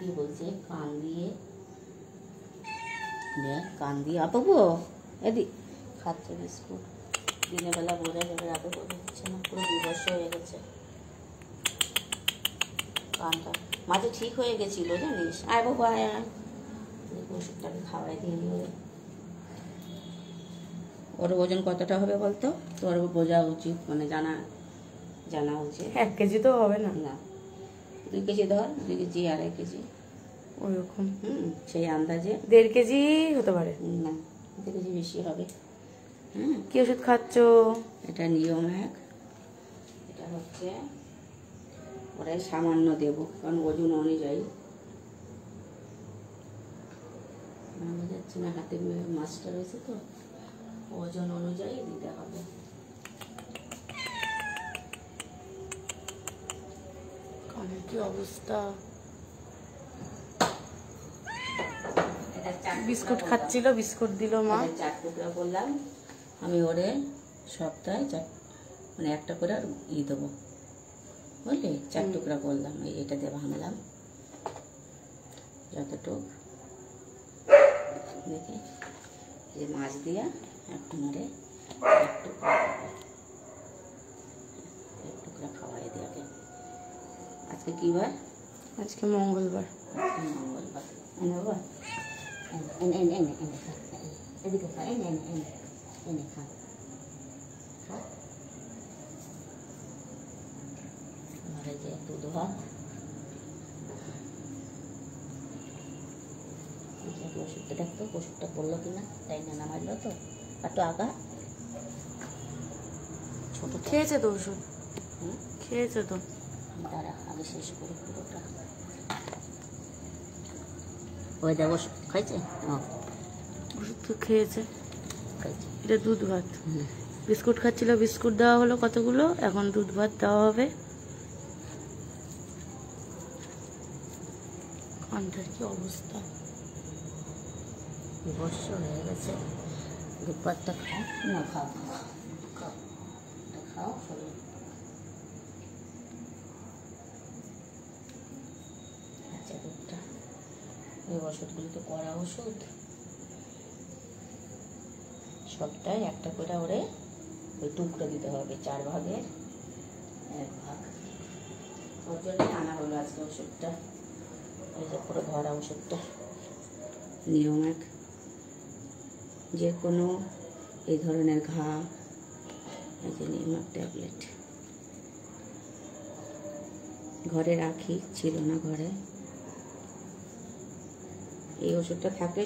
কি বলছে কান দিয়ে আপু এদিক খাচ্ছে বিস্কুট। দিনের বেলা বোঝা যাবে, রাতে বোঝা যাচ্ছে না, পুরো বিবর্ষ হয়ে গেছে কানটা। মাঝে ঠিক হয়ে গেছিল জানিস। আয় বাবু আয় আয়, ওষুধটাকে খাওয়াই দিয়ে নিয়ে। ওর ওজন কতটা হবে বলতো? তোর বোঝা উচিত, মানে জানা উচিত। 1 কেজি তো হবে না। না 2 কেজি ধর, 2 কেজি 2.5 কেজি ওইরকম। সেই আন্দাজে 1.5 কেজি হতে পারে। না 2 কেজি বেশি হবে। কি ওষুধ খাচ্ছ? এটা নিয়ম এটা হচ্ছে ওরাই সামান্য দেবো, কারণ ওজন অনুযায়ী বোঝা যাচ্ছে না, হাতে মাছটা রয়েছে তো, ওজন অনুযায়ী দিতে হবে। কানের কি অবস্থা! বিস্কুট খাচ্ছিল, বিস্কুট দিল মা। 4 টুকরা করলাম আমি, ওরে সপ্তাহে মানে একটা করে আর দেবো, বুঝলি? 4 টুকরা করলাম, এটা দিয়ে ভাঙলাম যতটুক দেখে, যে মাছ দিয়ে এখন ওরে এক টুকরা খাওয়াই দেবে। আজকে কি বার? আজকে মঙ্গলবার। মঙ্গলবার। এনে বাবা, এনে এনে এনে এনে খা, এদিকে খা, এনে এনে এনে এনে খা। ঘরে যে দুধ ভাত, ওষুধটা দেখতো, ওষুধটা পড়লো কিনা, তাই না নামাইলো তো, একটু আগা ছোট খেয়েছে তো ওষুধ, খেয়েছে তো। দাঁড়া আগে শেষ করে পুরোটা। ওই দেখ ওষুধ খাইছে, ওষুধ তো খেয়েছে। এটা দুধ ভাত। বিস্কুট খাচ্ছিল, বিস্কুট দেওয়া হলো কতগুলো, এখন দুধ ভাত দেওয়া হবে। কানটার কি অবস্থা! বিবর্ষ হয়ে গেছে। দুধ ভাতটা খাও না, খাও খাও খাও, শরীর আচ্ছা। দুধটা, ওই ওষুধগুলি তো কড়া ওষুধ, সবটাই একটা করে ওরে ওই টুকরো দিতে হবে, 4 ভাগের 1 ভাগ। ওর জন্যই আনা হলো আজকে ওষুধটা। ওই যে পুরো ভরা ওষুধটা। নিয়ম যে কোনো এই ধরনের ঘা, এই যে নিয়ম ট্যাবলেট ঘরে রাখি, ছিল না ঘরে। এই ওষুধটা থাকলে